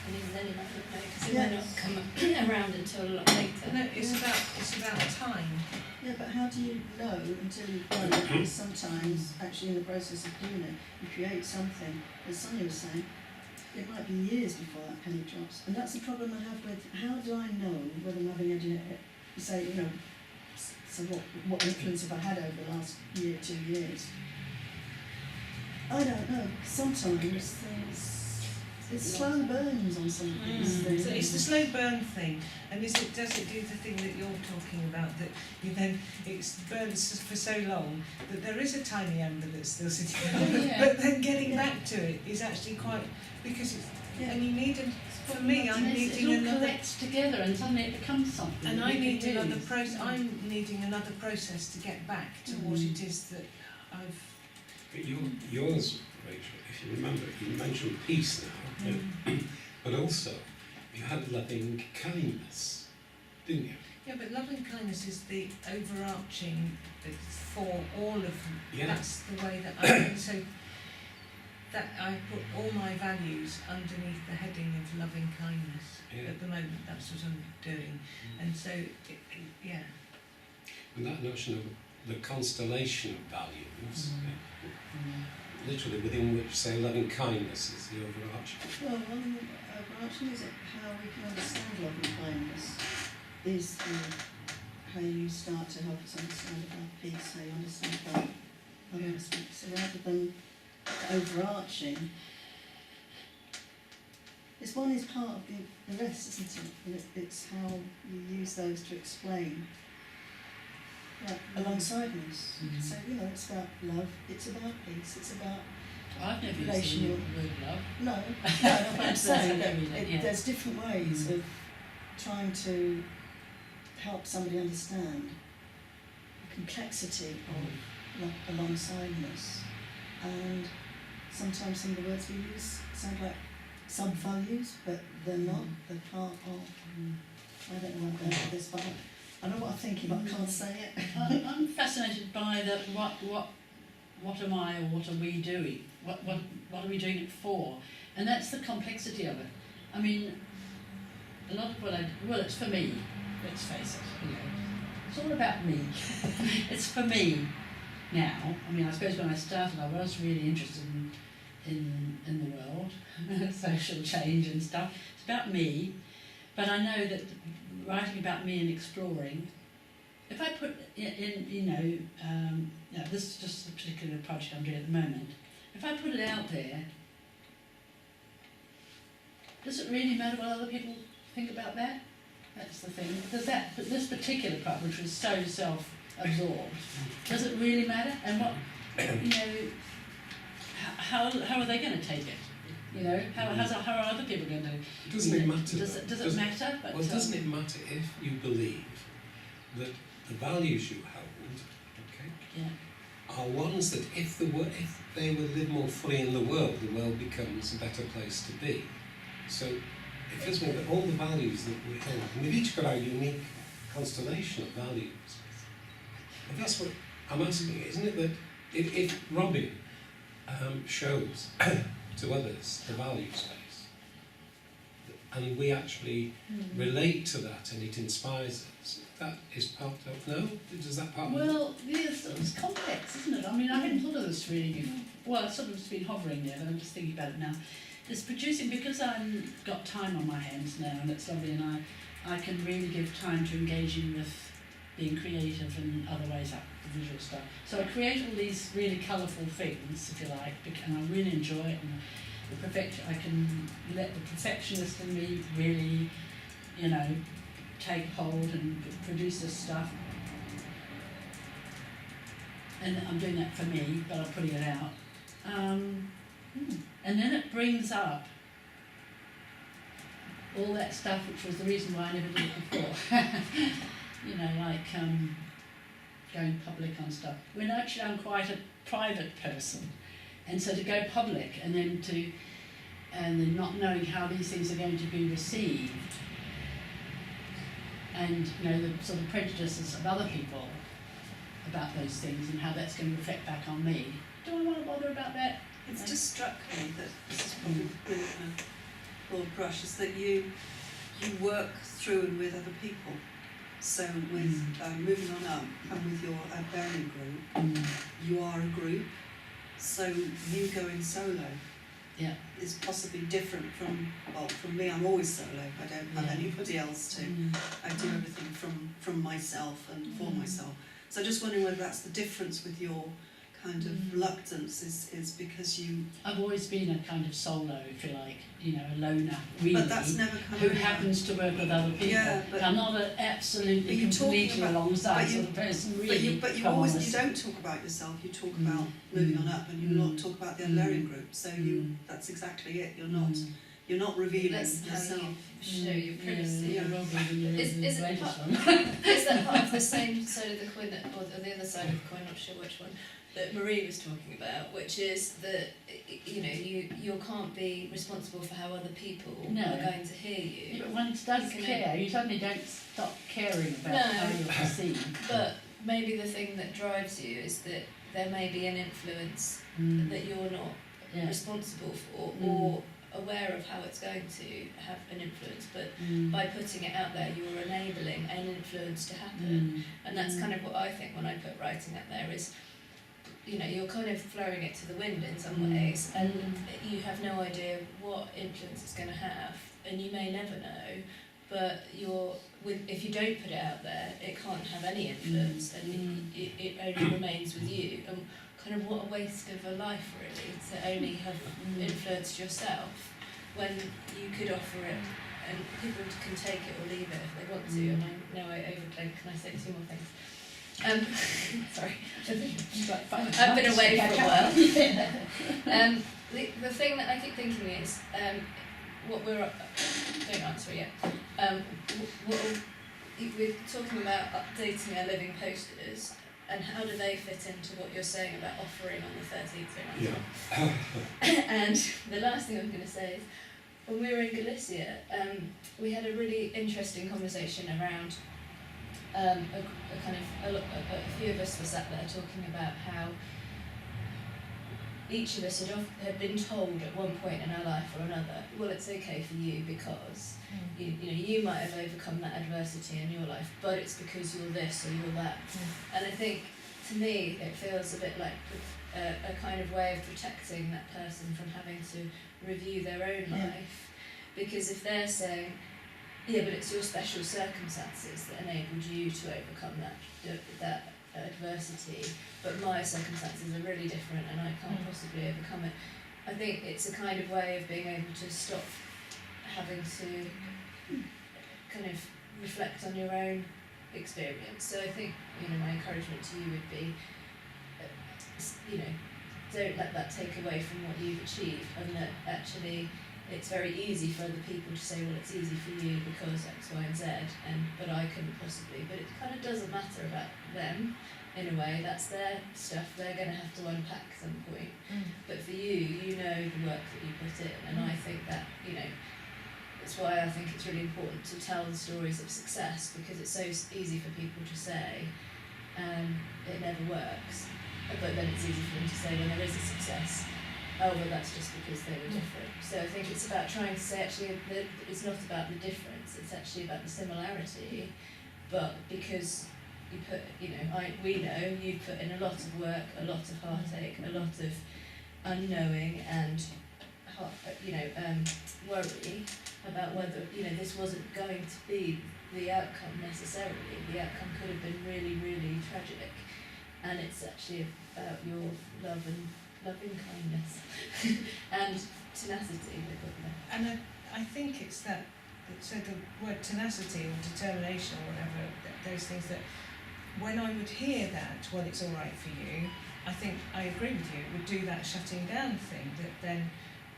And even then you might not know, because it might not come around until a lot later. No, it's about time. Yeah, but how do you know until you've done it? Because sometimes, actually in the process of doing it, you create something, as Sonia was saying, it might be years before that penny drops. And that's the problem I have with, how do I know whether I'm having so what influence have I had over the last year, 2 years? I don't know. Sometimes it's slow burns on some of these things. So it's the slow burn thing, and does it do the thing that you're talking about, that it burns for so long that there is a tiny ember that's still sitting there, but then getting back to it is actually quite, because it's, and you need for me, I'm needing it all another. collects together, and suddenly it becomes something. And I need another process. I'm needing another process to get back to what it is that I've. But yours, Rachel, if you remember, you mentioned peace now, but also you had loving kindness, didn't you? Yeah, but loving kindness is the overarching for all of them. Yeah. That's the way that so that I put all my values underneath the heading of loving kindness. Yeah. At the moment, that's what I'm doing, and so And that notion of the constellation of values, literally within which, say, loving kindness is the overarching. Well, one overarching is how we can understand love and kindness is how you start to help us understand about peace, how you understand about other aspects. So rather than the overarching, this one is part of the rest, isn't it? And it's how you use those to explain. Alongside-ness. So, it's about love, it's about peace, it's about I've never relational. used the word love. No, that's what I'm saying. Yeah. There's different ways of trying to help somebody understand the complexity of alongside-ness. And sometimes some of the words we use sound like sub-values, but they're not. They're part of, I don't know what I'm going with this, but I know what I'm thinking, but I can't say it. I'm fascinated by the what am I, or what are we doing? What are we doing it for? And that's the complexity of it. I mean, a lot of what I do, well, it's for me, let's face it, you know. It's all about me. It's for me now. I mean, I suppose when I started, I was really interested in the world, social change and stuff. It's about me, but I know that writing about me and exploring, if I put this is just the particular project I'm doing at the moment. If I put it out there, does it really matter what other people think about that? That's the thing. But this particular part, which was so self-absorbed, does it really matter? And what, how are they going to take it? You know, how are other people going to? Doesn't it matter? Does it matter? But, well, doesn't it matter if you believe that the values you hold, are ones that if they would live more fully in the world becomes a better place to be. So it feels me that all the values that we hold, and we've each got our unique constellation of values. But that's what I'm asking, isn't it, that if Robyn shows to others the value space, and we actually relate to that and it inspires us, that is part of, no? Does that part well, yes, it's complex, isn't it? I mean, I hadn't thought of this really before. Well, it's sort of been hovering there, but I'm just thinking about it now. It's producing, because I've got time on my hands now, and it's lovely, and I can really give time to engaging with being creative and other ways like the visual stuff. So I create all these really colourful things, if you like, and I really enjoy it. And I can let the perfectionist in me really, take hold and produce this stuff. And I'm doing that for me, but I'm putting it out. And then it brings up all that stuff, which was the reason why I never did it before. Going public on stuff. When actually I'm quite a private person, and so to go public and then not knowing how these things are going to be received, and the sort of prejudices of other people about those things and how that's going to reflect back on me. Do I want to bother about that? It's just struck me that this is probably really a broad brush, is that you work through and with other people. So with moving on up and with your bearing group, you are a group. So you going solo is possibly different from me. I'm always solo. I don't have anybody else to. I do everything from myself and for myself. So just wondering whether that's the difference with your kind of reluctance is because you... I've always been a kind of solo, if you like, a loner, really, but that's never come who happens to work with other people. Yeah, but I'm not an absolutely completely alongside sort of person, really. But you don't talk about yourself, you talk about moving on up, and you not talk about the unlearning group, so that's exactly it. You're not revealing yourself. Show your privacy. Is that part of the same side of the coin, or the other side of the coin, not sure which one, that Marie was talking about, which is that you can't be responsible for how other people are going to hear you. But one does care. You suddenly don't stop caring about how you're perceived. But maybe the thing that drives you is that there may be an influence that you're not responsible for, or aware of how it's going to have an influence, but by putting it out there you're enabling an influence to happen. And that's kind of what I think when I put writing out there is, you're kind of throwing it to the wind in some ways, and you have no idea what influence it's going to have, and you may never know, but if you don't put it out there, it can't have any influence, and it only remains with you. And kind of what a waste of a life, really, to only have influenced yourself when you could offer it, and people can take it or leave it if they want to. And I know I overplayed. Can I say 2 more things? Sorry, I've been away for a while. The thing that I keep thinking is, what we're don't answer it yet. We're talking about updating our living posters, and how do they fit into what you're saying about offering on the 13th? Yeah. And the last thing I'm going to say is, when we were in Galicia, we had a really interesting conversation around. A few of us were sat there talking about how each of us had been told at one point in our life or another, well, it's okay for you because you might have overcome that adversity in your life, but it's because you're this or you're that. And I think, to me, it feels a bit like a kind of way of protecting that person from having to review their own life. Because if they're saying, yeah, but it's your special circumstances that enabled you to overcome that adversity, but my circumstances are really different and I can't possibly overcome it. I think it's a kind of way of being able to stop having to kind of reflect on your own experience. So I think, my encouragement to you would be, don't let that take away from what you've achieved, and that actually it's very easy for other people to say, well, it's easy for you because X, Y and Z, but I couldn't possibly. But it kind of doesn't matter about them in a way. That's their stuff. They're going to have to unpack at some point. But for you, you know the work that you put in, and I think that, that's why I think it's really important to tell the stories of success, because it's so easy for people to say, it never works. But then it's easy for them to say when there is a success, oh, well, that's just because they were different. So I think it's about trying to say, actually, that it's not about the difference, it's actually about the similarity, but because you put, we know you put in a lot of work, a lot of heartache, a lot of unknowing and, worry about whether, this wasn't going to be the outcome necessarily. The outcome could have been really, really tragic. And it's actually about your love and loving kindness and tenacity. And I think it's that, so the word tenacity or determination or whatever, those things that when I would hear that, well, it's all right for you, I think I agree with you, it would do that shutting down thing, that then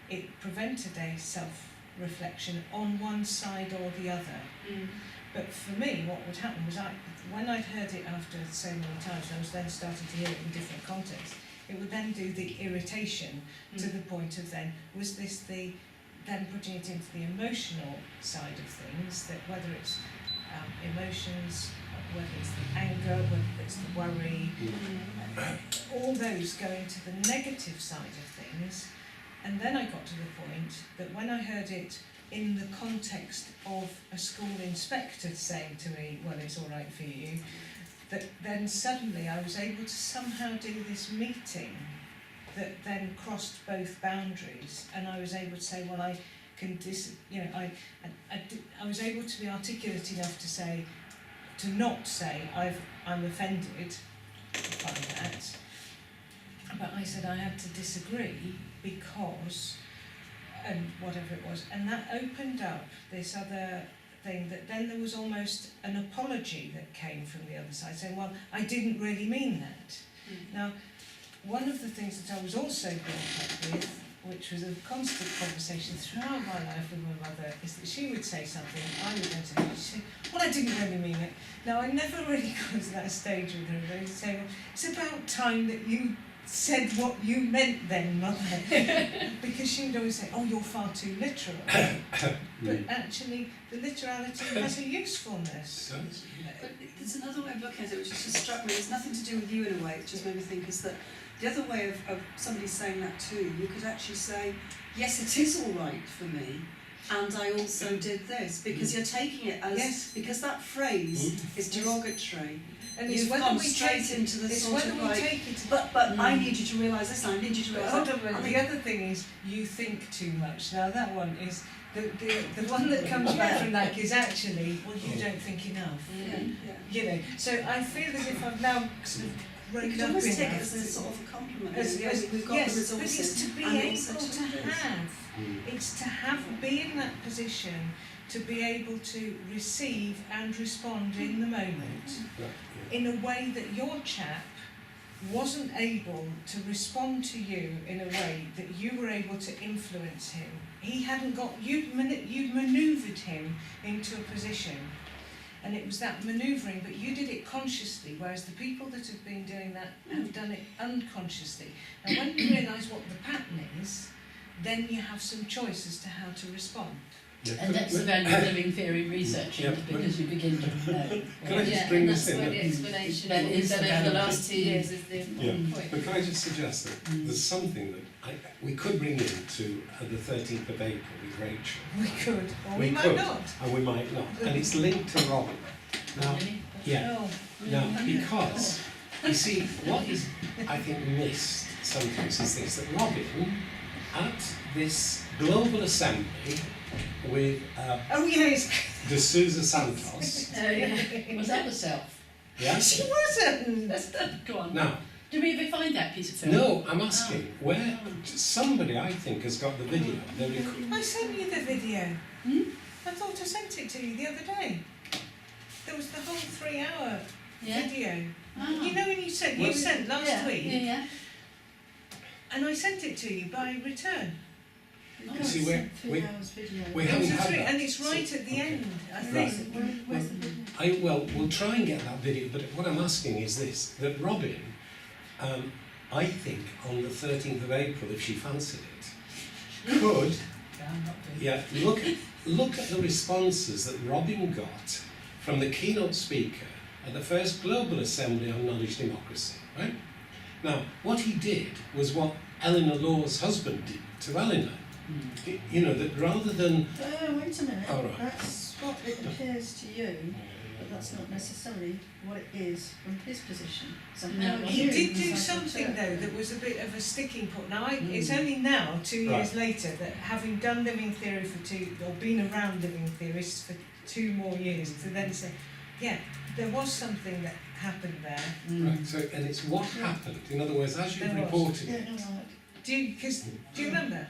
it prevented a self-reflection on one side or the other. But for me, what would happen was when I'd heard it after so many times, and I was then starting to hear it in different contexts, it would then do the irritation to the point of then, was this then putting it into the emotional side of things, that whether it's emotions, whether it's the anger, whether it's the worry, all those go into the negative side of things. And then I got to the point that when I heard it in the context of a school inspector saying to me, well, it's all right for you, that then suddenly I was able to somehow do this meeting that then crossed both boundaries, and I was able to say, well, I can I was able to be articulate enough to say, to not say I'm offended by that, but I said I had to disagree because, and whatever it was, and that opened up this other thing, that then there was almost an apology that came from the other side, saying, well, I didn't really mean that. Now, one of the things that I was also brought up with, which was a constant conversation throughout my life with my mother, is that she would say something, I would then say, she'd say, well, I didn't really mean it. Now, I never really got to that stage with her, but I'd say, well, it's about time that you said what you meant then, Mother. Because she would always say, oh, you're far too literal. But actually, the literality has a usefulness. But there's another way of looking at it which has just struck me. It's nothing to do with you in a way, it just made me think, is that the other way of somebody saying that too, you could actually say, yes, it is all right for me, and I also did this, because you're taking it as, because that phrase is derogatory. And you've gone straight into the sort of like, but I need you to realise this, I need you to realise that. Hold on, the other thing is, you think too much. Now that one is, the one that comes back from that is actually, well, you don't think enough. So I feel as if I've now sort of you could almost take it as a sort of a compliment. We've got the resources. But it's to be able to have. It's to be in that position, to be able to receive and respond in the moment in a way that your chap wasn't able to respond to you in a way that you were able to influence him. He hadn't got, you'd manoeuvred him into a position, and it was that manoeuvring, but you did it consciously, whereas the people that have been doing that have done it unconsciously. And when you realise what the pattern is, then you have some choice as to how to respond. Yeah, And that's the value of living theory researching, Yeah, because you begin to know. Can I just Yeah, bring and this that's in? where the explanation That of what we've is done the over the value. last 2 years is the important point. But can I just suggest that there's something that we could bring into the 13th of April with Rachel, We could, or we might could, not. and we might not, and it's linked to Robyn. Now, Really? yeah, Oh, now because you see what is I think missed sometimes is this, that Robyn at this global assembly with oh yes. De Souza Santos, Oh, yeah. Was that the self? yeah. She wasn't. Go on. Now, Did we ever find that piece of film? no, I'm asking where somebody I think has got the video. I sent you the video. Hmm? I thought I sent it to you the other day. There was the whole 3-hour Yeah. video. Ah. You know when you sent last Yeah, week, yeah. and I sent it to you by return. Oh, See, it's we're- a 3 we- hours video. we It haven't was a had three, that. and it's right at the end. I Where's think. it? Where's the video? Well, we'll try and get that video, but what I'm asking is this, that Robyn, I think on the 13th of April, if she fancied it, could, Yeah, I'm not doing yeah, look at the responses that Robyn got from the keynote speaker at the first Global Assembly on Knowledge Democracy, right? Now, what he did was what Eleanor Law's husband did to Eleanor. You know, that rather than, Oh, wait a minute. Oh, right. That's what it appears to you, but that's not necessarily what it is from his position. So No, how well, He you did do decide to something though interpret that was a bit of a sticking point. Now, it's Mm. only now, 2 years Right. later, that having done living theory for or been around living theorists for 2 more years, to then say, yeah, there was something that happened there. right, so, and it's what happened. In other words, as you've There was. reported Yeah, it, no, no. Do you remember?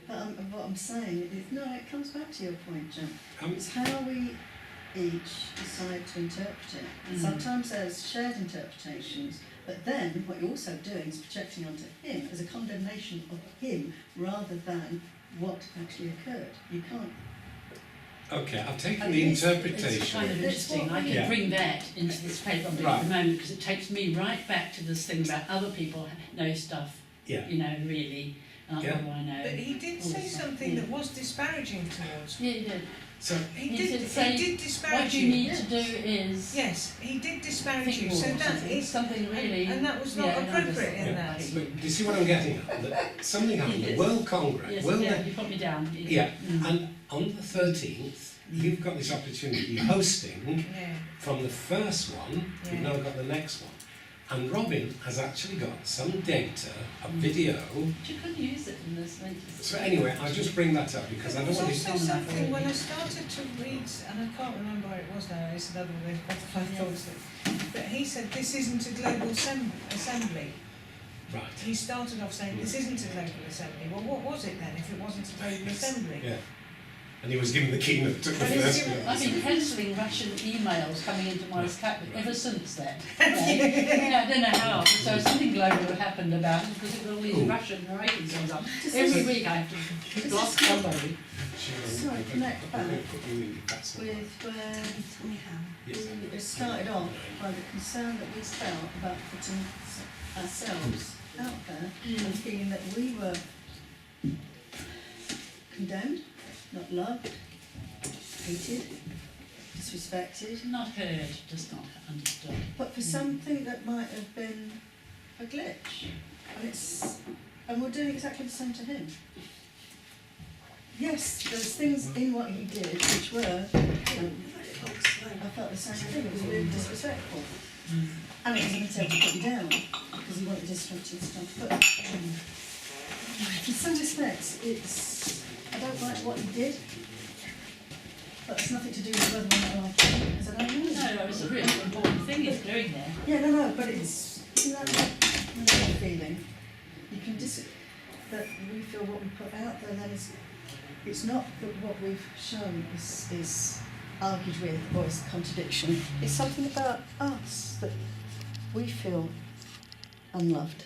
But what I'm saying is, no, it comes back to your point, John. um, It's how we each decide to interpret it. Mm. Sometimes there's shared interpretations, but then what you're also doing is projecting onto him as a condemnation of him rather than what actually occurred. You can't. okay, I've taken And the it's- interpretation. It's kind of It's interesting. what I can Yeah. bring that into this paper at Right. the moment because it takes me right back to this thing about other people know stuff. Yeah. You know, really. Yeah. What do I know? But he did all say this stuff. something Yeah. that was disparaging towards. Yeah, he did. So, He He did. did say, He did disparage What you you. need to do is Yes, he did disparage think you. more So or that something. is Something really. and that was not yeah, appropriate in yeah. that. but do you see what I'm getting at? That something happened, the Yes. World Congress, Yes, World yeah, you put me down. Yeah, Mm. and on the 13th, you've got this opportunity hosting Yeah. from the first one, Yeah. you've now got the next one. And Robyn has actually got some data, a video. But you could use it in this latest. So anyway, I'll just bring that up because I There don't was want also to... something when I started to read, and I can't remember where it was now. It's another one of those butterfly thoughts. But he said this isn't a global assembly. Right, He started off saying this isn't a global assembly. Well, what was it then? If it wasn't a global assembly? yeah. And he was given the keynote at the And he's first given- one. I've been cancelling Russian emails coming into my Skype ever since then. I don't know how. So something global happened about it because it was all these Ooh. Russian narrators and stuff. Does Every this- week I have to block this- somebody. Sorry, connect back That's all. with where Tell me how. Yes. we started off by the concern that we felt about putting ourselves out there and feeling that we were condemned, not loved, hated, disrespected, Not heard, just not understood. but for something that might have been a glitch. And we're doing exactly the same to him. Yes, there was things in what he did which were, I felt the same thing, it was really disrespectful. And it was an attempt to put you down, because he wanted to disrupt your stuff. But in some respects, I don't like what he did, but it's nothing to do with whether or not I like him, because I don't know. No, it's a really important thing he's doing there. Yeah, no, but isn't that what feeling? You can that we feel what we put out there, then it's not that what we've shown is argued with or is a contradiction. It's something about us that we feel unloved.